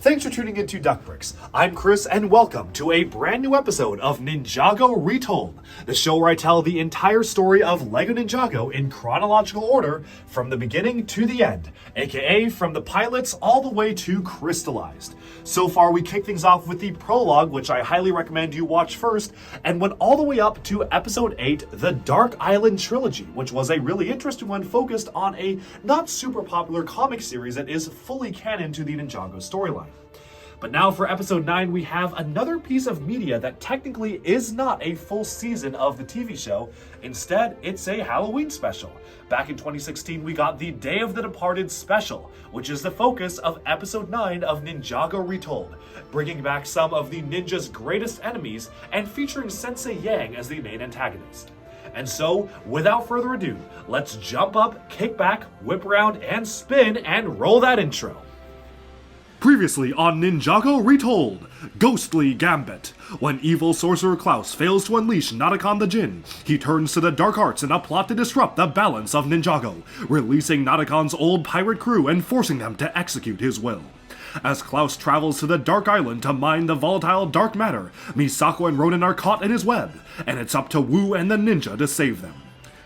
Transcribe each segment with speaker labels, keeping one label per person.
Speaker 1: Thanks for tuning into DuckBricks. I'm Chris, and welcome to a brand new episode of Ninjago Retold, the show where I tell the entire story of LEGO Ninjago in chronological order from the beginning to the end, aka from the pilots all the way to crystallized. So far, we kick things off with the prologue, which I highly recommend you watch first, and went all the way up to episode 8, the Dark Island Trilogy, which was a really interesting one focused on a not super popular comic series that is fully canon to the Ninjago storyline. But now for episode 9, we have another piece of media that technically is not a full season of the TV show. Instead, it's a Halloween special. Back in 2016, we got the Day of the Departed special, which is the focus of episode 9 of Ninjago Retold, bringing back some of the ninja's greatest enemies and featuring Sensei Yang as the main antagonist. And so, without further ado, let's jump up, kick back, whip around, and spin, and roll that intro. Previously on Ninjago Retold, Ghostly Gambit. When evil sorcerer Klaus fails to unleash Nadakon the Djinn, he turns to the dark arts in a plot to disrupt the balance of Ninjago, releasing Nadakon's old pirate crew and forcing them to execute his will. As Klaus travels to the Dark Island to mine the volatile dark matter, Misako and Ronin are caught in his web, and it's up to Wu and the ninja to save them.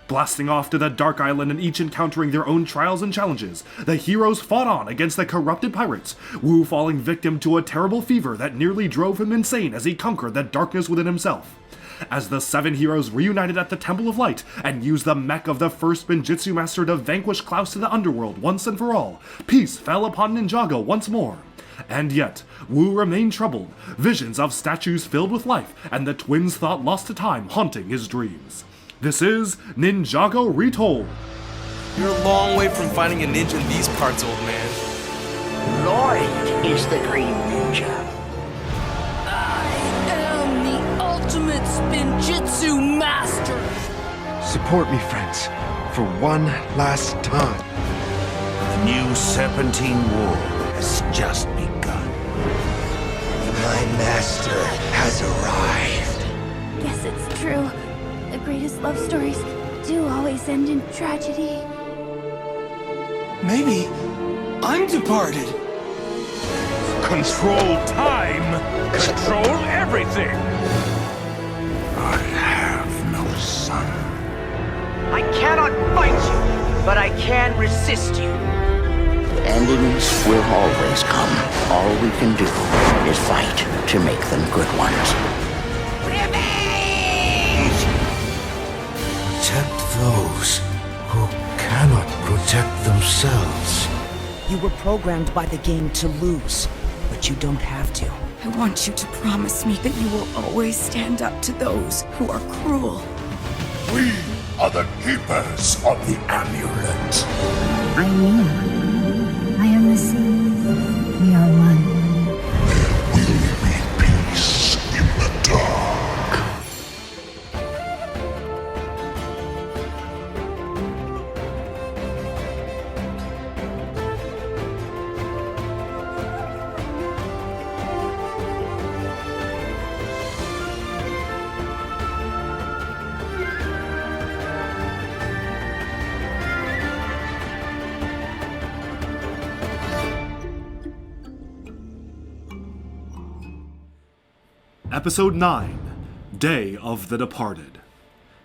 Speaker 1: Blasting off to the Dark Island and each encountering their own trials and challenges, the heroes fought on against the corrupted pirates, Wu falling victim to a terrible fever that nearly drove him insane as he conquered the darkness within himself. As the 7 heroes reunited at the Temple of Light and used the mech of the first Benjutsu Master to vanquish Klaus to the underworld once and for all, peace fell upon Ninjago once more. And yet, Wu remained troubled, visions of statues filled with life, and the twins' thought lost to time haunting his dreams. This is Ninjago Retold.
Speaker 2: You're a long way from finding a ninja in these parts, old man.
Speaker 3: Lloyd is the Green Ninja.
Speaker 4: I am the ultimate Spinjitzu master!
Speaker 5: Support me, friends, for one last time.
Speaker 6: The new Serpentine War has just begun.
Speaker 3: My master has arrived.
Speaker 7: Guess it's true. The greatest love stories do always end in tragedy.
Speaker 2: Maybe I'm departed.
Speaker 8: Control time! Control everything!
Speaker 6: I have no son.
Speaker 3: I cannot fight you, but I can resist you.
Speaker 9: Endings will always come. All we can do is fight to make them good ones.
Speaker 6: Protect those who cannot protect themselves.
Speaker 10: You were programmed by the game to lose, but you don't have to.
Speaker 11: I want you to promise me that you will always stand up to those who are cruel.
Speaker 6: We are the keepers of the amulet.
Speaker 7: I am. I am the sea. We are one.
Speaker 6: There will be peace in the dark.
Speaker 1: Episode 9, Day of the Departed.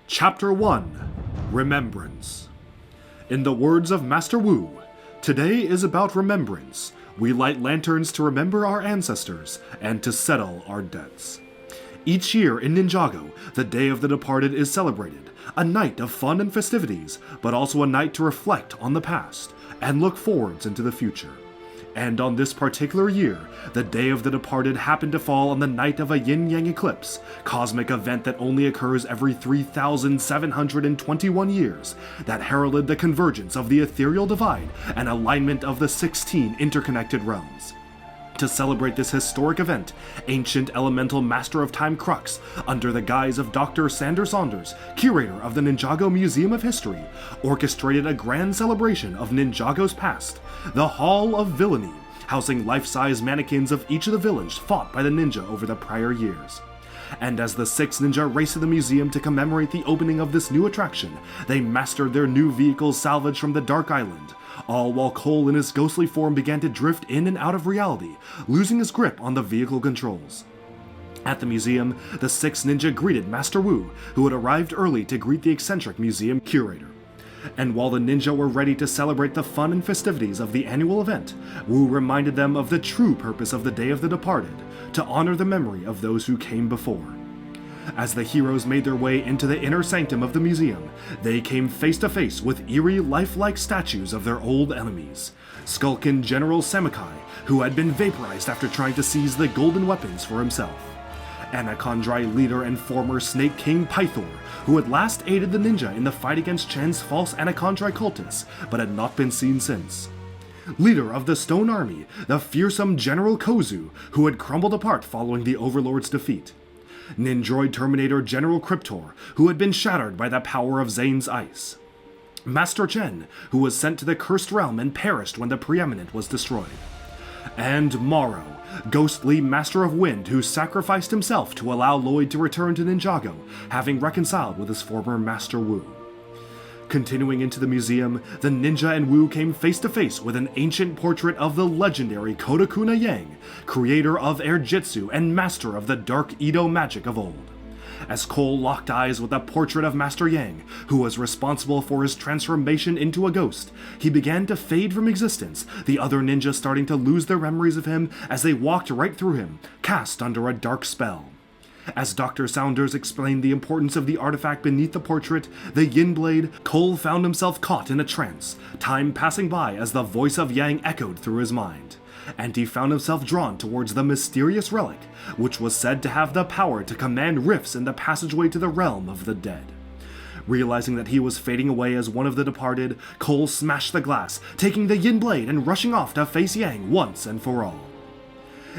Speaker 1: Chapter 1, Remembrance. In the words of Master Wu, today is about remembrance. We light lanterns to remember our ancestors and to settle our debts. Each year in Ninjago, the Day of the Departed is celebrated, a night of fun and festivities, but also a night to reflect on the past and look forwards into the future. And on this particular year, the Day of the Departed happened to fall on the night of a yin-yang eclipse, cosmic event that only occurs every 3,721 years, that heralded the convergence of the ethereal divide and alignment of the 16 interconnected realms. To celebrate this historic event, ancient elemental Master of Time Crux, under the guise of Dr. Sander Saunders, curator of the Ninjago Museum of History, orchestrated a grand celebration of Ninjago's past, the Hall of Villainy, housing life-size mannequins of each of the villains fought by the ninja over the prior years. And as the 6 ninja raced to the museum to commemorate the opening of this new attraction, they mastered their new vehicles salvaged from the Dark Island, all while Cole in his ghostly form began to drift in and out of reality, losing his grip on the vehicle controls. At the museum, the 6 ninja greeted Master Wu, who had arrived early to greet the eccentric museum curator. And while the ninja were ready to celebrate the fun and festivities of the annual event, Wu reminded them of the true purpose of the Day of the Departed, to honor the memory of those who came before. As the heroes made their way into the inner sanctum of the museum, they came face to face with eerie, lifelike statues of their old enemies. Skulkin General Samukai, who had been vaporized after trying to seize the golden weapons for himself. Anachondri leader and former Snake King Pythor, who had last aided the ninja in the fight against Chen's false Anachondri cultists, but had not been seen since. Leader of the Stone Army, the fearsome General Kozu, who had crumbled apart following the Overlord's defeat. Nindroid Terminator General Cryptor, who had been shattered by the power of Zane's ice. Master Chen, who was sent to the Cursed Realm and perished when the Preeminent was destroyed. And Morrow, ghostly Master of Wind, who sacrificed himself to allow Lloyd to return to Ninjago, having reconciled with his former Master Wu. Continuing into the museum, the ninja and Wu came face to face with an ancient portrait of the legendary Kodakuna Yang, creator of Airjitsu and master of the dark Edo magic of old. As Cole locked eyes with the portrait of Master Yang, who was responsible for his transformation into a ghost, he began to fade from existence, the other ninjas starting to lose their memories of him as they walked right through him, cast under a dark spell. As Dr. Saunders explained the importance of the artifact beneath the portrait, the Yin Blade, Cole found himself caught in a trance, time passing by as the voice of Yang echoed through his mind. And he found himself drawn towards the mysterious relic, which was said to have the power to command rifts in the passageway to the realm of the dead. Realizing that he was fading away as one of the departed, Cole smashed the glass, taking the Yin Blade and rushing off to face Yang once and for all.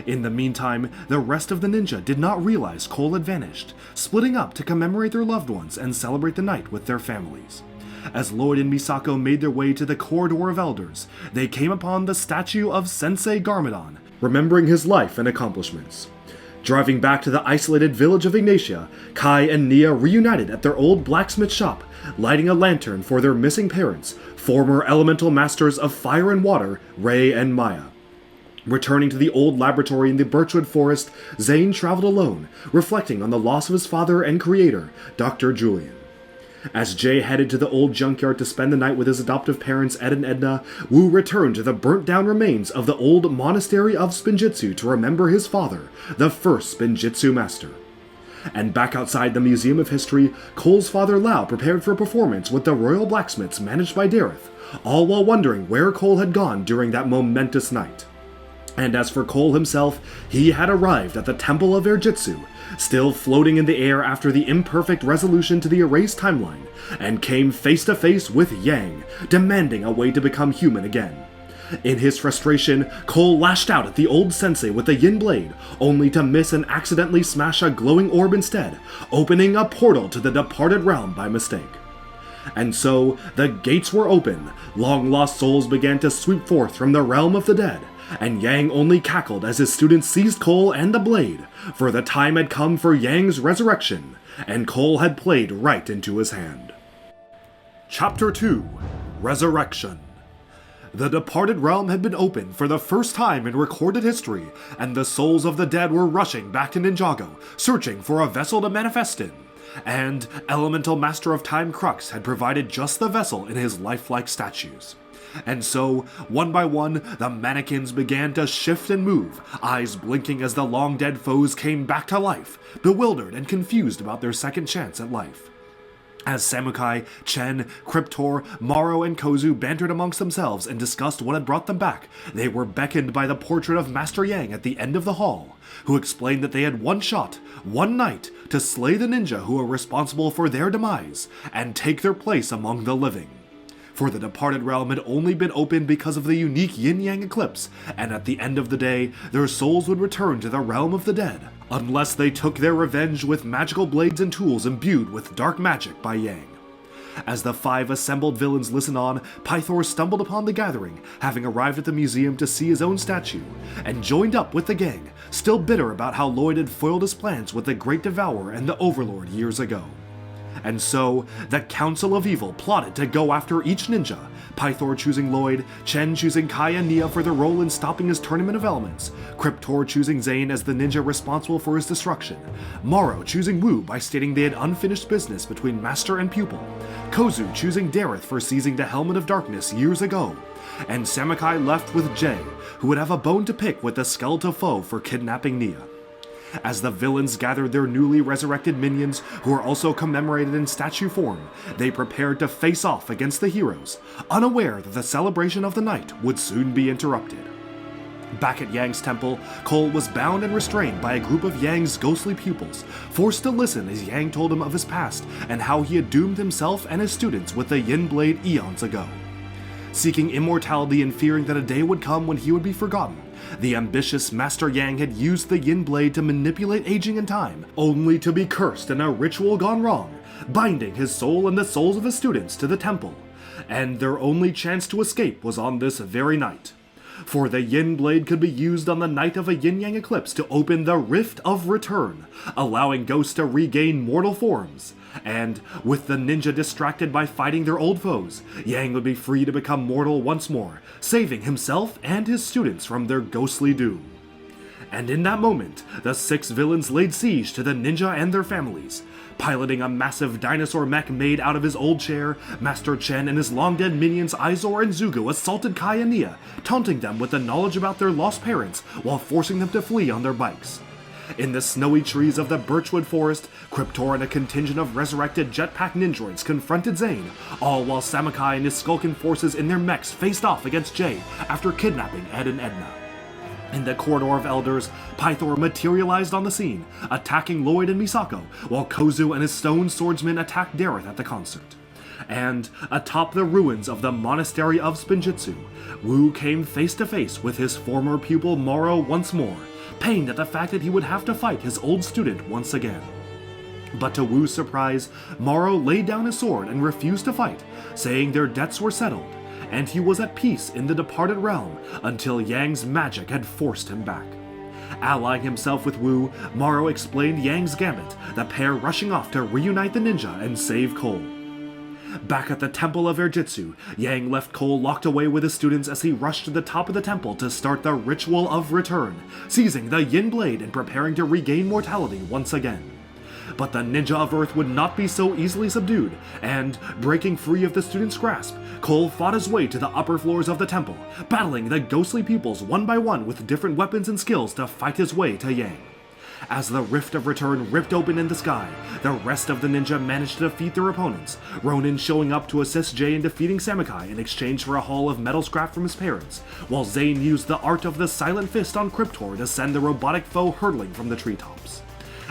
Speaker 1: In the meantime, the rest of the ninja did not realize Cole had vanished, splitting up to commemorate their loved ones and celebrate the night with their families. As Lloyd and Misako made their way to the Corridor of Elders, they came upon the statue of Sensei Garmadon, remembering his life and accomplishments. Driving back to the isolated village of Ignatia, Kai and Nia reunited at their old blacksmith shop, lighting a lantern for their missing parents, former elemental masters of fire and water, Rei and Maya. Returning to the old laboratory in the Birchwood Forest, Zane traveled alone, reflecting on the loss of his father and creator, Dr. Julian. As Jay headed to the old junkyard to spend the night with his adoptive parents Ed and Edna, Wu returned to the burnt-down remains of the old Monastery of Spinjitzu to remember his father, the first Spinjitzu master. And back outside the Museum of History, Cole's father Lau prepared for a performance with the Royal Blacksmiths managed by Dareth, all while wondering where Cole had gone during that momentous night. And as for Cole himself, he had arrived at the Temple of Airjitsu, still floating in the air after the imperfect resolution to the erased timeline, and came face to face with Yang, demanding a way to become human again. In his frustration, Cole lashed out at the old sensei with the Yin Blade, only to miss and accidentally smash a glowing orb instead, opening a portal to the departed realm by mistake. And so, the gates were open, long-lost souls began to sweep forth from the realm of the dead, and Yang only cackled as his students seized Cole and the blade, for the time had come for Yang's resurrection, and Cole had played right into his hand. Chapter 2: Resurrection. The departed realm had been opened for the first time in recorded history, and the souls of the dead were rushing back to Ninjago, searching for a vessel to manifest in. And Elemental Master of Time Crux had provided just the vessel in his lifelike statues. And so, one by one, the mannequins began to shift and move, eyes blinking as the long-dead foes came back to life, bewildered and confused about their second chance at life. As Samukai, Chen, Cryptor, Morrow, and Kozu bantered amongst themselves and discussed what had brought them back, they were beckoned by the portrait of Master Yang at the end of the hall, who explained that they had one shot, one night, to slay the ninja who were responsible for their demise, and take their place among the living. For the departed realm had only been opened because of the unique yin-yang eclipse, and at the end of the day, their souls would return to the realm of the dead, unless they took their revenge with magical blades and tools imbued with dark magic by Yang. As the 5 assembled villains listened on, Pythor stumbled upon the gathering, having arrived at the museum to see his own statue, and joined up with the gang, still bitter about how Lloyd had foiled his plans with the Great Devourer and the Overlord years ago. And so, the Council of Evil plotted to go after each ninja, Pythor choosing Lloyd, Chen choosing Kai and Nia for their role in stopping his Tournament of Elements, Cryptor choosing Zane as the ninja responsible for his destruction, Morrow choosing Wu by stating they had unfinished business between master and pupil, Kozu choosing Dareth for seizing the Helmet of Darkness years ago, and Samakai left with Jay, who would have a bone to pick with the skeletal foe for kidnapping Nia. As the villains gathered their newly resurrected minions, who are also commemorated in statue form, they prepared to face off against the heroes, unaware that the celebration of the night would soon be interrupted. Back at Yang's temple, Cole was bound and restrained by a group of Yang's ghostly pupils, forced to listen as Yang told him of his past and how he had doomed himself and his students with the Yin Blade eons ago. Seeking immortality and fearing that a day would come when he would be forgotten, the ambitious Master Yang had used the Yin Blade to manipulate aging and time, only to be cursed in a ritual gone wrong, binding his soul and the souls of his students to the temple, and their only chance to escape was on this very night. For the Yin Blade could be used on the night of a yin-yang eclipse to open the Rift of Return, allowing ghosts to regain mortal forms. And, with the ninja distracted by fighting their old foes, Yang would be free to become mortal once more, saving himself and his students from their ghostly doom. And in that moment, the 6 villains laid siege to the ninja and their families. Piloting a massive dinosaur mech made out of his old chair, Master Chen and his long-dead minions Izor and Zugo assaulted Kai and Nia, taunting them with the knowledge about their lost parents while forcing them to flee on their bikes. In the snowy trees of the Birchwood Forest, Cryptor and a contingent of resurrected jetpack ninjoids confronted Zane, all while Samakai and his Skulkin forces in their mechs faced off against Jay after kidnapping Ed and Edna. In the Corridor of Elders, Pythor materialized on the scene, attacking Lloyd and Misako, while Kozu and his stone swordsmen attacked Dareth at the concert. And, atop the ruins of the Monastery of Spinjitzu, Wu came face to face with his former pupil Morrow once more, pained at the fact that he would have to fight his old student once again. But to Wu's surprise, Morrow laid down his sword and refused to fight, saying their debts were settled, and he was at peace in the departed realm until Yang's magic had forced him back. Allying himself with Wu, Morrow explained Yang's gambit, the pair rushing off to reunite the ninja and save Cole. Back at the Temple of Erjitsu, Yang left Cole locked away with his students as he rushed to the top of the temple to start the Ritual of Return, seizing the Yin Blade and preparing to regain mortality once again. But the ninja of Earth would not be so easily subdued, and, breaking free of the student's grasp, Cole fought his way to the upper floors of the temple, battling the ghostly pupils one by one with different weapons and skills to fight his way to Yang. As the Rift of Return ripped open in the sky, the rest of the ninja managed to defeat their opponents, Ronin showing up to assist Jay in defeating Samakai in exchange for a haul of metal scrap from his parents, while Zane used the art of the Silent Fist on Cryptor to send the robotic foe hurtling from the treetops.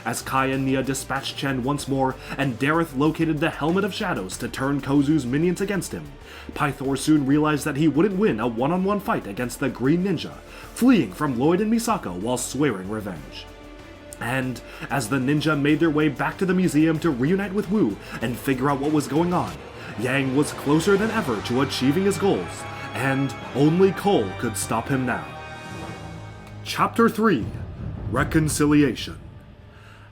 Speaker 1: As Kai and Nia dispatched Chen once more, and Dareth located the Helmet of Shadows to turn Kozu's minions against him, Pythor soon realized that he wouldn't win a one-on-one fight against the Green Ninja, fleeing from Lloyd and Misako while swearing revenge. And, as the ninja made their way back to the museum to reunite with Wu and figure out what was going on, Yang was closer than ever to achieving his goals, and only Cole could stop him now. Chapter 3: Reconciliation.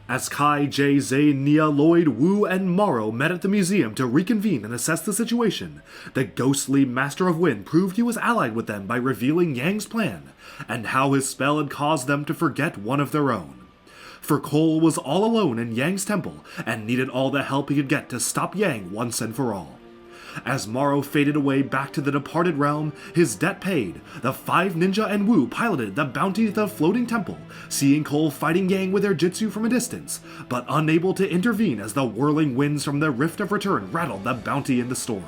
Speaker 1: As Kai, Jay, Zane, Nia, Lloyd, Wu, and Morrow met at the museum to reconvene and assess the situation, the ghostly Master of Wind proved he was allied with them by revealing Yang's plan, and how his spell had caused them to forget one of their own. For Cole was all alone in Yang's temple, and needed all the help he could get to stop Yang once and for all. As Morrow faded away back to the departed realm, his debt paid, the 5 ninja and Wu piloted the bounty to the floating temple, seeing Cole fighting Yang with their jutsu from a distance, but unable to intervene as the whirling winds from the Rift of Return rattled the bounty in the storm.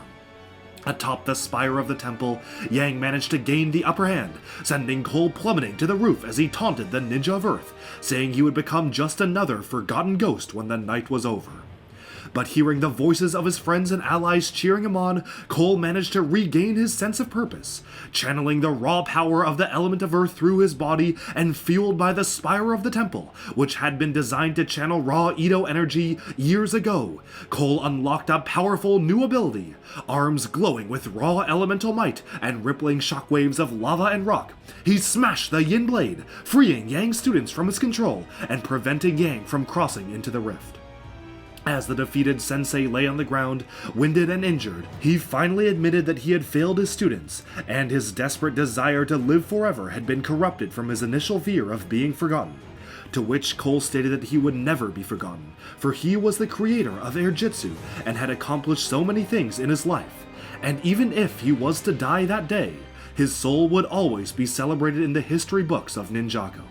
Speaker 1: Atop the spire of the temple, Yang managed to gain the upper hand, sending Cole plummeting to the roof as he taunted the Ninja of Earth, saying he would become just another forgotten ghost when the night was over. But hearing the voices of his friends and allies cheering him on, Cole managed to regain his sense of purpose, channeling the raw power of the element of Earth through his body and fueled by the spire of the temple, which had been designed to channel raw Edo energy years ago. Cole unlocked a powerful new ability, arms glowing with raw elemental might and rippling shockwaves of lava and rock. He smashed the Yin Blade, freeing Yang's students from his control and preventing Yang from crossing into the rift. As the defeated sensei lay on the ground, winded and injured, he finally admitted that he had failed his students, and his desperate desire to live forever had been corrupted from his initial fear of being forgotten. To which Cole stated that he would never be forgotten, for he was the creator of Airjitsu and had accomplished so many things in his life, and even if he was to die that day, his soul would always be celebrated in the history books of Ninjago.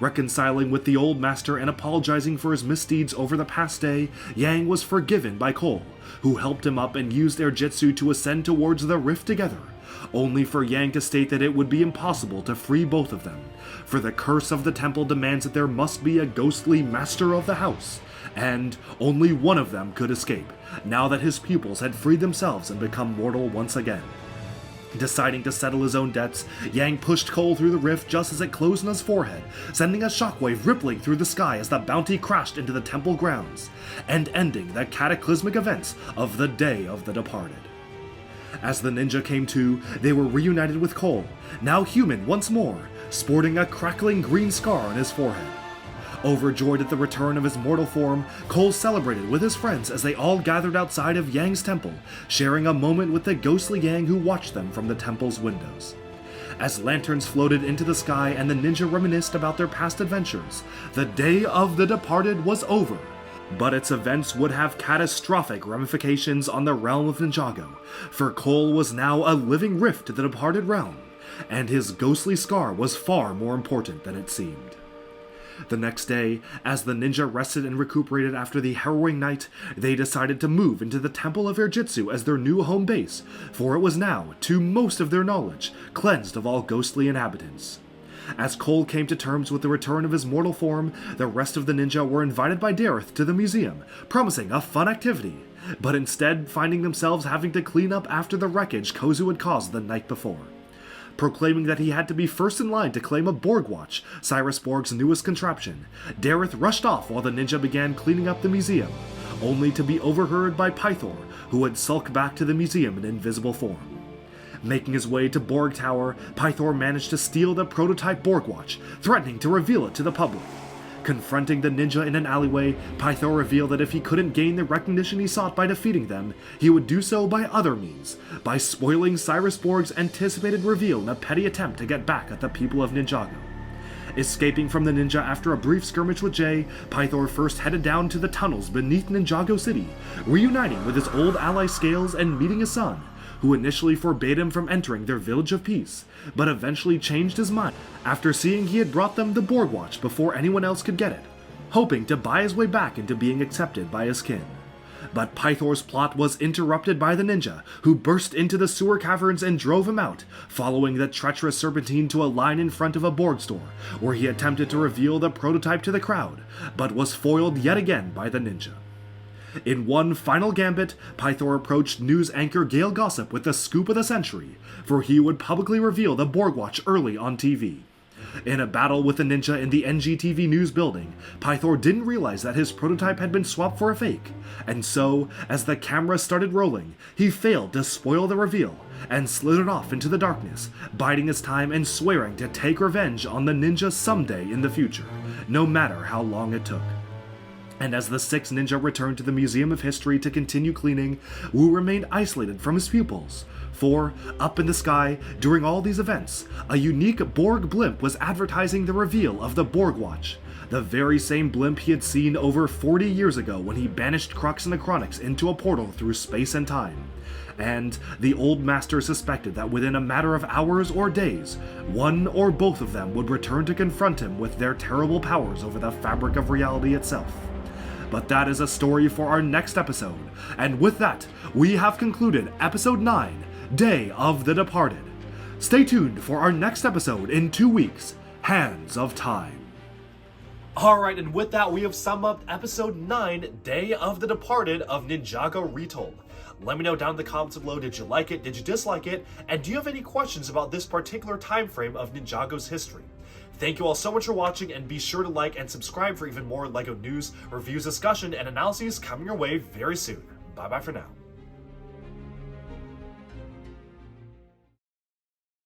Speaker 1: Reconciling with the old master and apologizing for his misdeeds over the past day, Yang was forgiven by Cole, who helped him up and used Airjitsu to ascend towards the rift together, only for Yang to state that it would be impossible to free both of them, for the curse of the temple demands that there must be a ghostly master of the house, and only one of them could escape, now that his pupils had freed themselves and become mortal once again. Deciding to settle his own debts, Yang pushed Cole through the rift just as it closed on his forehead, sending a shockwave rippling through the sky as the bounty crashed into the temple grounds, and ending the cataclysmic events of the Day of the Departed. As the ninja came to, they were reunited with Cole, now human once more, sporting a crackling green scar on his forehead. Overjoyed at the return of his mortal form, Cole celebrated with his friends as they all gathered outside of Yang's temple, sharing a moment with the ghostly Yang who watched them from the temple's windows. As lanterns floated into the sky and the ninja reminisced about their past adventures, the Day of the Departed was over, but its events would have catastrophic ramifications on the realm of Ninjago, for Cole was now a living rift to the departed realm, and his ghostly scar was far more important than it seemed. The next day, as the ninja rested and recuperated after the harrowing night, they decided to move into the Temple of Airjitsu as their new home base, for it was now, to most of their knowledge, cleansed of all ghostly inhabitants. As Cole came to terms with the return of his mortal form, the rest of the ninja were invited by Dareth to the museum, promising a fun activity, but instead finding themselves having to clean up after the wreckage Kozu had caused the night before. Proclaiming that he had to be first in line to claim a Borg Watch, Cyrus Borg's newest contraption, Dareth rushed off while the ninja began cleaning up the museum, only to be overheard by Pythor, who had sulked back to the museum in invisible form. Making his way to Borg Tower, Pythor managed to steal the prototype Borg Watch, threatening to reveal it to the public. Confronting the ninja in an alleyway, Pythor revealed that if he couldn't gain the recognition he sought by defeating them, he would do so by other means, by spoiling Cyrus Borg's anticipated reveal in a petty attempt to get back at the people of Ninjago. Escaping from the ninja after a brief skirmish with Jay, Pythor first headed down to the tunnels beneath Ninjago City, reuniting with his old ally Scales and meeting his son, who initially forbade him from entering their Village of Peace, but eventually changed his mind after seeing he had brought them the Borg Watch before anyone else could get it, hoping to buy his way back into being accepted by his kin. But Pythor's plot was interrupted by the ninja, who burst into the sewer caverns and drove him out, following the treacherous Serpentine to a line in front of a Borg store, where he attempted to reveal the prototype to the crowd, but was foiled yet again by the ninja. In one final gambit, Pythor approached news anchor Gail Gossip with the scoop of the century, for he would publicly reveal the Borg Watch early on TV. In a battle with the ninja in the NGTV news building, Pythor didn't realize that his prototype had been swapped for a fake, and so, as the camera started rolling, he failed to spoil the reveal, and slithered off into the darkness, biding his time and swearing to take revenge on the ninja someday in the future, no matter how long it took. And as the sixth ninja returned to the Museum of History to continue cleaning, Wu remained isolated from his pupils, for, up in the sky, during all these events, a unique Borg blimp was advertising the reveal of the Borg Watch, the very same blimp he had seen over 40 years ago when he banished Crux and the Chronics into a portal through space and time. And the old master suspected that within a matter of hours or days, one or both of them would return to confront him with their terrible powers over the fabric of reality itself. But that is a story for our next episode, and with that, we have concluded Episode 9, Day of the Departed. Stay tuned for our next episode in 2 weeks, Hands of Time. Alright, and with that, we have summed up Episode 9, Day of the Departed of Ninjago Retold. Let me know down in the comments below, did you like it, did you dislike it, and do you have any questions about this particular time frame of Ninjago's history? Thank you all so much for watching, and be sure to like and subscribe for even more LEGO news, reviews, discussion, and analyses coming your way very soon. Bye bye for now.